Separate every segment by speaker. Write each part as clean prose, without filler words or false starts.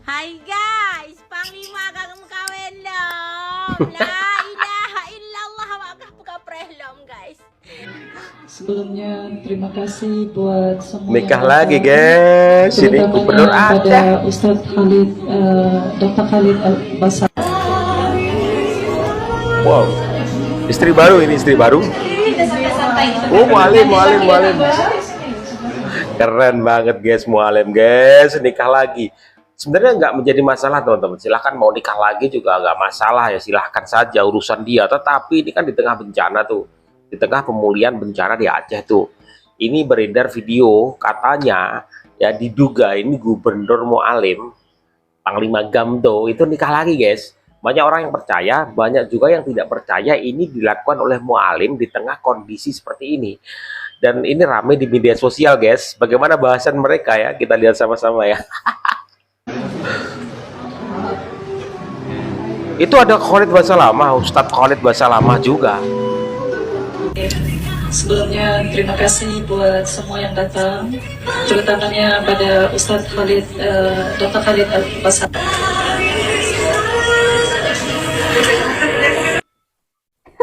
Speaker 1: Hai guys, Panglima kagak kawin dong. La ilaha illallah buka prehlom guys.
Speaker 2: Sebelumnya terima kasih buat semua
Speaker 3: Nikah
Speaker 2: yang
Speaker 3: lagi
Speaker 2: datang,
Speaker 3: guys, ini Gubernur
Speaker 2: terutamanya
Speaker 3: Aceh.
Speaker 2: pada Ustadz Khalid, Dr. Khalid Basar.
Speaker 3: Wow, istri baru ini, istri baru. Oh, mualim. Keren banget guys, mualim guys, nikah lagi. Sebenarnya nggak menjadi masalah teman-teman, silahkan mau nikah lagi juga nggak masalah ya, silahkan saja urusan dia. Tetapi ini kan di tengah bencana tuh, di tengah pemulihan bencana di Aceh tuh, ini beredar video katanya ya, diduga ini Gubernur Mualim Panglima Gamdo itu nikah lagi guys. Banyak orang yang percaya, banyak juga yang tidak percaya ini dilakukan oleh Mualim di tengah kondisi seperti ini. Dan ini ramai di media sosial guys. Bagaimana bahasan mereka ya, kita lihat sama-sama ya. Itu ada Khalid Basalamah, Ustadz Khalid Basalamah juga.
Speaker 2: Sebelumnya terima kasih buat semua yang datang, terutamanya pada Ustadz Khalid, Dr. Khalid Basar.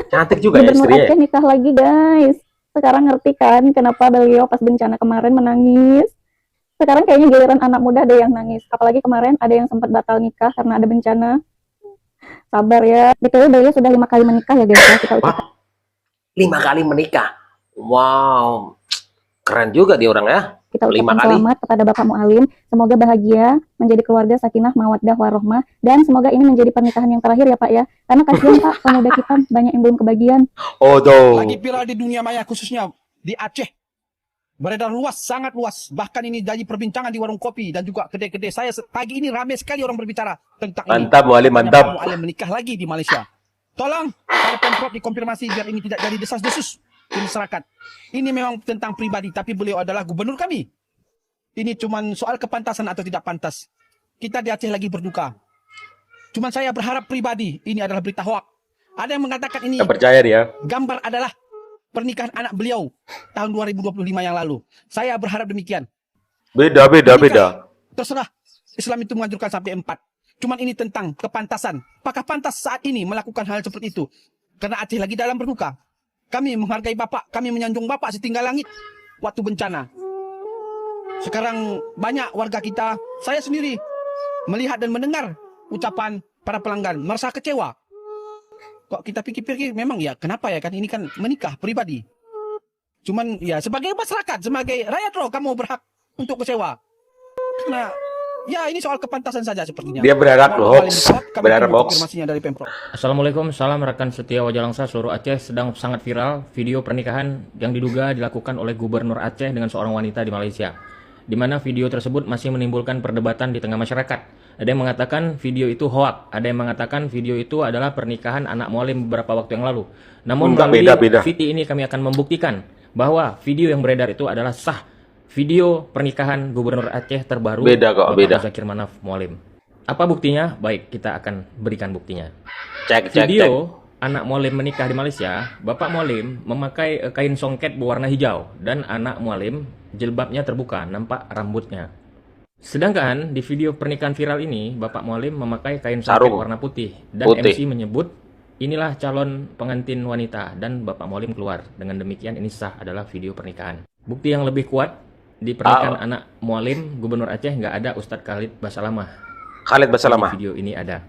Speaker 3: Cantik juga ya
Speaker 4: Gubernur
Speaker 3: istrinya.
Speaker 4: Aceh nikah lagi guys. Sekarang ngerti kan kenapa beliau pas bencana kemarin menangis. Sekarang kayaknya giliran anak muda ada yang nangis. Apalagi kemarin ada yang sempat batal nikah karena ada bencana. Sabar ya. Betul, beliau sudah 5 kali menikah ya guys. Kita ucapkan.
Speaker 3: 5 kali menikah. Wow, keren juga dia orang ya.
Speaker 4: Kita
Speaker 3: 5
Speaker 4: ucapkan
Speaker 3: kali.
Speaker 4: selamat kepada Bapak Mualim. Semoga bahagia, menjadi keluarga sakinah, mawaddah, warohmah. Dan semoga ini menjadi pernikahan yang terakhir ya Pak ya. Karena kasihan Pak, pemuda kita banyak yang belum kebagian.
Speaker 3: Oh tuh.
Speaker 5: Lagi viral di dunia maya, khususnya di Aceh. Beredar luas, sangat luas. Bahkan ini jadi perbincangan di warung kopi dan juga kedai-kedai. Saya pagi ini ramai sekali orang berbicara tentang
Speaker 3: Mantap,
Speaker 5: ini.
Speaker 3: Mualim, mantap.
Speaker 5: Pak Mualim menikah lagi di Malaysia. Tolong, para Pemprov dikonfirmasi biar ini tidak jadi desas-desus di masyarakat. Ini memang tentang pribadi, tapi beliau adalah gubernur kami. Ini cuma soal kepantasan atau tidak pantas. Kita di Aceh lagi berduka. Cuman saya berharap pribadi, ini adalah berita hoak. Ada yang mengatakan ini
Speaker 3: Gak percaya dia.
Speaker 5: gambar adalah pernikahan anak beliau tahun 2025 yang lalu. Saya berharap demikian.
Speaker 3: Beda.
Speaker 5: Terserah, Islam itu menganjurkan sampai 4. Cuman ini tentang kepantasan. Apakah pantas saat ini melakukan hal seperti itu? Karena Aceh lagi dalam berduka. Kami menghargai Bapak, kami menyanjung Bapak setinggal langit waktu bencana. Sekarang banyak warga kita, saya sendiri melihat dan mendengar ucapan para pelanggan, merasa kecewa. Kok kita pikir-pikir memang ya, kenapa ya, kan ini kan menikah pribadi. Cuman ya sebagai masyarakat, sebagai rakyat loh, kamu berhak untuk kecewa. Karena ya ini soal kepantasan saja sepertinya.
Speaker 3: Dia berharap hoax. Berharap hoax.
Speaker 5: Konfirmasinya dari Pemprov.
Speaker 6: Assalamualaikum, salam rekan setia Wajah Langsa seluruh Aceh. Sedang sangat viral video pernikahan yang diduga dilakukan oleh Gubernur Aceh dengan seorang wanita di Malaysia, di mana video tersebut masih menimbulkan perdebatan di tengah masyarakat. Ada yang mengatakan video itu hoak, ada yang mengatakan video itu adalah pernikahan anak Mualim beberapa waktu yang lalu. Namun melalui
Speaker 3: beda.
Speaker 6: VT ini kami akan membuktikan bahwa video yang beredar itu adalah sah. Video pernikahan Gubernur Aceh terbaru Bapak Muzakir Manaf Mualim. Apa buktinya? Baik, kita akan berikan buktinya.
Speaker 3: Cek.
Speaker 6: Video anak Mualim menikah di Malaysia, Bapak Mualim memakai kain songket berwarna hijau dan anak Mualim jilbabnya terbuka, nampak rambutnya. Sedangkan di video pernikahan viral ini, Bapak Mualim memakai kain songket warna putih dan MC menyebut inilah calon pengantin wanita dan Bapak Mualim keluar. Dengan demikian ini sah adalah video pernikahan. Bukti yang lebih kuat, di pernikahan anak Mualim Gubernur Aceh nggak ada Ustadz Khalid Basalamah. Di video ini ada.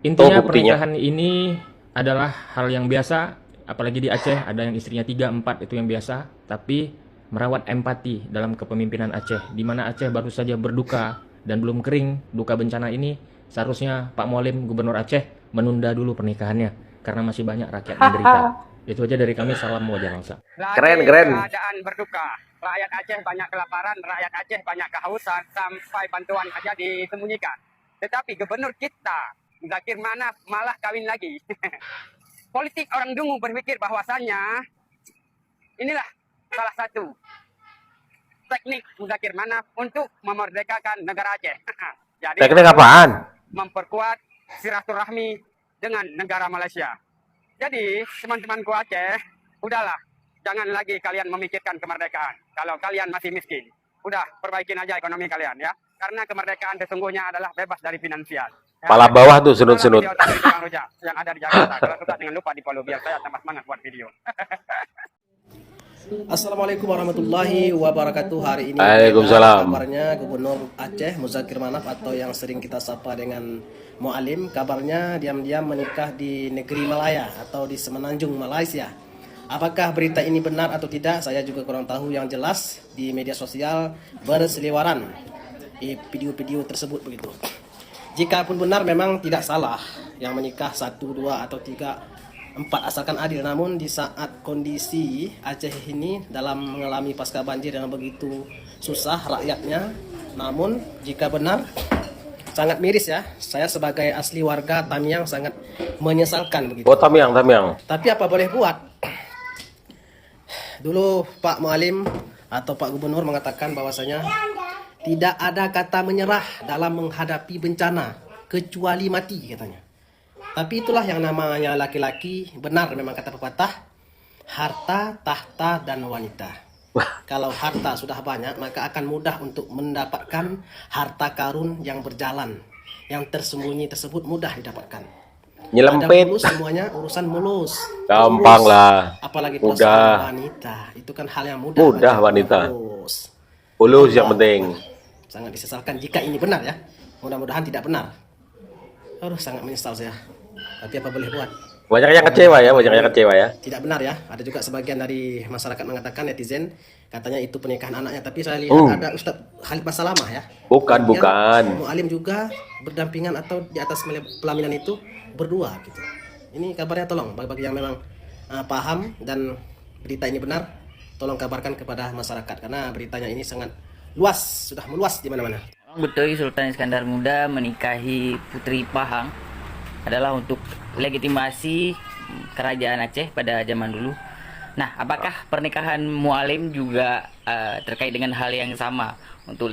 Speaker 6: Intinya pernikahan ini adalah hal yang biasa, apalagi di Aceh ada yang istrinya 3, 4 itu yang biasa, tapi merawat empati dalam kepemimpinan Aceh, di mana Aceh baru saja berduka dan belum kering duka bencana ini. Seharusnya Pak Mualim Gubernur Aceh menunda dulu pernikahannya karena masih banyak rakyat menderita. Itu aja dari kami, salam Wajah Langsa.
Speaker 3: Keren.
Speaker 7: Keadaan berduka. Rakyat Aceh banyak kelaparan, rakyat Aceh banyak kehausan, sampai bantuan aja disembunyikan. Tetapi gubernur kita, Muzakir Manaf, malah kawin lagi. Politik orang dungu berpikir bahwasannya inilah salah satu teknik Muzakir Manaf untuk memerdekakan negara Aceh. Jadi,
Speaker 3: Teknik apaan?
Speaker 7: memperkuat silaturahmi dengan negara Malaysia. Jadi, teman-temanku Aceh, udahlah, jangan lagi kalian memikirkan kemerdekaan. Kalau kalian masih miskin, udah perbaikin aja ekonomi kalian ya. Karena kemerdekaan sesungguhnya adalah bebas dari finansial. Ya.
Speaker 3: Pala bawah tuh
Speaker 7: Itulah
Speaker 3: senut-senut.
Speaker 7: video tadi Bang Rojak yang ada di Jakarta. Kalau suka jangan lupa di follow biar saya tambah semangat buat video.
Speaker 8: Assalamualaikum warahmatullahi wabarakatuh. Hari ini
Speaker 3: Waalaikumsalam.
Speaker 8: kabarnya Gubernur Aceh Muzakir Manaf atau yang sering kita sapa dengan Mualim, kabarnya diam-diam menikah di negeri Malaya atau di Semenanjung, Malaysia. Apakah berita ini benar atau tidak? Saya juga kurang tahu. Yang jelas di media sosial berseliweran di video-video tersebut begitu. Jika pun benar memang tidak salah yang menikah 1, 2 atau 3, 4 asalkan adil. Namun di saat kondisi Aceh ini dalam mengalami pasca banjir yang begitu susah rakyatnya, namun jika benar sangat miris ya. Saya sebagai asli warga Tamiang sangat menyesalkan begitu.
Speaker 3: Oh, Tamiang.
Speaker 8: Tapi apa boleh buat? Dulu Pak Mualim atau Pak Gubernur mengatakan bahwasanya tidak ada kata menyerah dalam menghadapi bencana kecuali mati katanya. Tapi itulah yang namanya laki-laki, benar memang kata pepatah, harta, tahta, dan wanita. Kalau harta sudah banyak, maka akan mudah untuk mendapatkan harta karun yang berjalan. Yang tersembunyi tersebut mudah didapatkan. Ada
Speaker 3: Nyelempit.
Speaker 8: mulus semuanya, urusan mulus.
Speaker 3: Gampang
Speaker 8: Mulus.
Speaker 3: lah.
Speaker 8: Apalagi
Speaker 3: Mudah.
Speaker 8: persoalan wanita. Itu kan hal yang mudah.
Speaker 3: Mudah
Speaker 8: bagi
Speaker 3: wanita.
Speaker 8: mulus.
Speaker 3: Bulus yang penting.
Speaker 8: Sangat disesalkan jika ini benar ya. Mudah-mudahan tidak benar. Aduh, sangat menyesal saya. Tapi apa boleh buat?
Speaker 3: Banyak yang kecewa ya.
Speaker 8: Tidak benar ya. Ada juga sebagian dari masyarakat mengatakan, netizen, katanya itu pernikahan anaknya. Tapi saya lihat ada Ustaz Khalid Basalamah ya.
Speaker 3: Bukan.
Speaker 8: Mualim juga berdampingan atau di atas pelaminan itu berdua gitu. Ini kabarnya tolong bagi yang memang paham dan berita ini benar, tolong kabarkan kepada masyarakat karena beritanya ini sangat luas, sudah meluas di mana-mana.
Speaker 9: Betul, Sultan Iskandar Muda menikahi Putri Pahang adalah untuk legitimasi kerajaan Aceh pada zaman dulu. Nah, apakah pernikahan Mualim juga terkait dengan hal yang sama untuk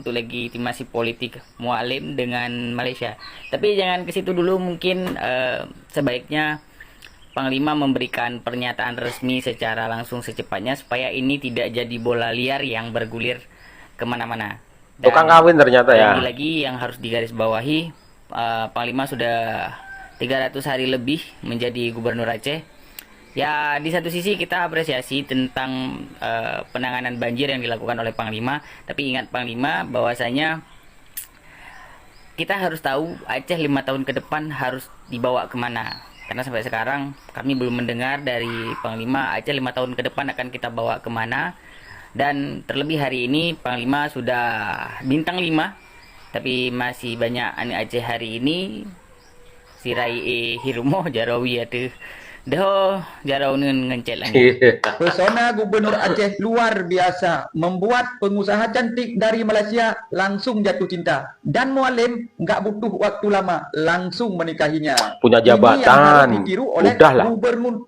Speaker 9: legitimasi politik Mualim dengan Malaysia? Tapi jangan ke situ dulu, mungkin sebaiknya Panglima memberikan pernyataan resmi secara langsung secepatnya supaya ini tidak jadi bola liar yang bergulir kemana-mana.
Speaker 3: Tukang kawin ternyata ya.
Speaker 9: Lagi-lagi yang harus digarisbawahi, Panglima sudah 300 hari lebih menjadi Gubernur Aceh. Ya, di satu sisi kita apresiasi tentang penanganan banjir yang dilakukan oleh Panglima. Tapi ingat Panglima bahwasanya kita harus tahu Aceh 5 tahun ke depan harus dibawa kemana. Karena sampai sekarang kami belum mendengar dari Panglima Aceh 5 tahun ke depan akan kita bawa kemana. Dan terlebih hari ini Panglima sudah bintang 5, tapi masih banyak anak Aceh hari ini sirai hirumo jarawi atuh dah jarau ngencet lagi.
Speaker 10: Persona Gubernur Aceh luar biasa, membuat pengusaha cantik dari Malaysia langsung jatuh cinta. Dan Mualim nggak butuh waktu lama, langsung menikahinya.
Speaker 3: Punya
Speaker 10: Ini yang harus
Speaker 3: jabatan.
Speaker 10: ditiru oleh
Speaker 3: Udahlah.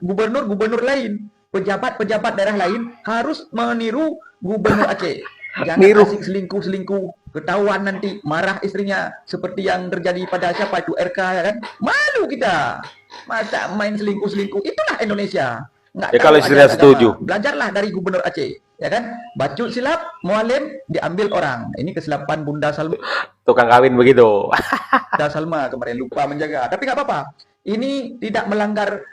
Speaker 10: gubernur lain. Pejabat-pejabat daerah lain harus meniru Gubernur Aceh. Jangan asik selingkuh-selingkuh, ketahuan nanti marah istrinya seperti yang terjadi pada siapa itu RK ya kan? Malu kita. Masa main selingkuh-selingkuh, itulah Indonesia. Nggak
Speaker 3: Ya
Speaker 10: tahu
Speaker 3: kalau istrinya
Speaker 10: ajaran
Speaker 3: setuju.
Speaker 10: agama. Belajarlah dari Gubernur Aceh, ya kan? Bacut silap, Mualim diambil orang. Ini kesilapan Bunda Salma.
Speaker 3: Tukang kawin begitu.
Speaker 10: Bunda Salma kemarin lupa menjaga. Tapi nggak apa-apa. Ini tidak melanggar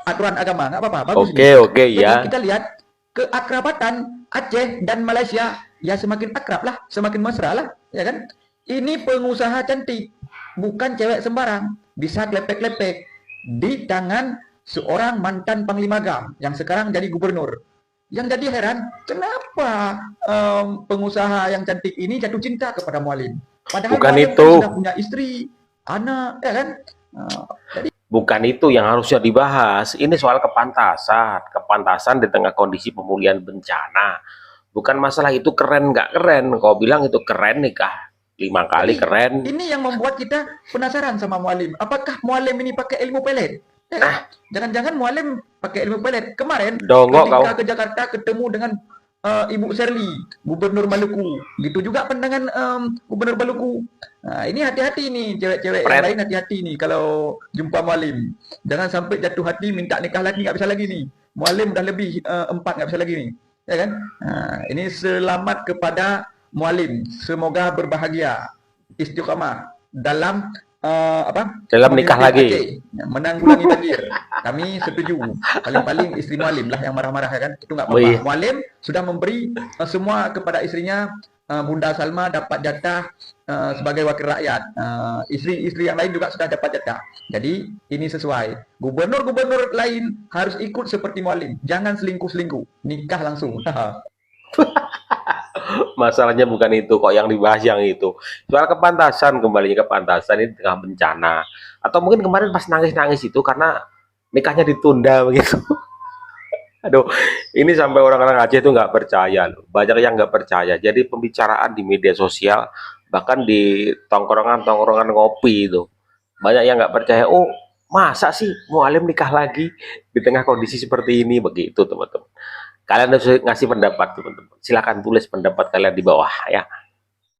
Speaker 10: aturan agama, nggak apa-apa. Bagus.
Speaker 3: Oke,
Speaker 10: Jadi
Speaker 3: ya.
Speaker 10: kita lihat keakrabatan Aceh dan Malaysia ya semakin akrab lah, semakin mesra lah, ya kan? Ini pengusaha cantik, bukan cewek sembarang, bisa klepek-klepek di tangan seorang mantan Panglima Gam yang sekarang jadi gubernur. Yang jadi heran, kenapa pengusaha yang cantik ini jatuh cinta kepada Mualim? Padahal
Speaker 3: Bukan
Speaker 10: Mualim
Speaker 3: itu.
Speaker 10: kan sudah punya istri, anak, ya kan? Jadi
Speaker 3: Bukan itu yang harusnya dibahas. Ini soal kepantasan. Kepantasan di tengah kondisi pemulihan bencana. Bukan masalah itu keren nggak keren. Kau bilang itu keren nikah 5 kali keren.
Speaker 10: ini yang membuat kita penasaran sama Mualim. Apakah Mualim ini pakai ilmu pelet? Ya kan? Jangan-jangan Mualim pakai ilmu pelet. Kemarin
Speaker 3: Dongok
Speaker 10: ketika
Speaker 3: kau.
Speaker 10: ke Jakarta ketemu dengan Ibu Serli, Gubernur Maluku. Gitu juga pandangan Gubernur Maluku. Nah, ini hati-hati nih cewek-cewek yang lain, hati-hati nih kalau jumpa Mualim. Jangan sampai jatuh hati minta nikah lagi, nggak bisa lagi nih. Mualim udah lebih 4, nggak bisa lagi nih. Ya kan? Nah, ini selamat kepada Mualim semoga berbahagia, istiqamah dalam
Speaker 3: Dalam nikah
Speaker 10: memimpin
Speaker 3: lagi.
Speaker 10: Aceh, menanggulangi banjir. Kami setuju. Paling-paling istri Mualim lah yang marah-marah ya kan. Itu nggak
Speaker 3: Oh,
Speaker 10: apa-apa.
Speaker 3: iya.
Speaker 10: Mualim sudah memberi semua kepada istrinya. Bunda Salma dapat jatah sebagai wakil rakyat. Istri-istri yang lain juga sudah dapat jatah. Jadi ini sesuai. Gubernur-gubernur lain harus ikut seperti Mualim. Jangan selingkuh-selingkuh. Nikah langsung.
Speaker 3: Masalahnya bukan itu kok yang dibahas, yang itu soal kepantasan, kembalinya kepantasan ini tengah bencana, atau mungkin kemarin pas nangis-nangis itu karena nikahnya ditunda begitu. Aduh, ini sampai orang-orang Aceh itu nggak percaya loh. Banyak yang nggak percaya. Jadi pembicaraan di media sosial, bahkan di tongkrongan-tongkrongan ngopi itu, banyak yang nggak percaya. Oh, masa sih Mualim nikah lagi di tengah kondisi seperti ini? Begitu, teman-teman. Kalian harus ngasih pendapat, teman-teman. Silahkan tulis pendapat kalian di bawah ya.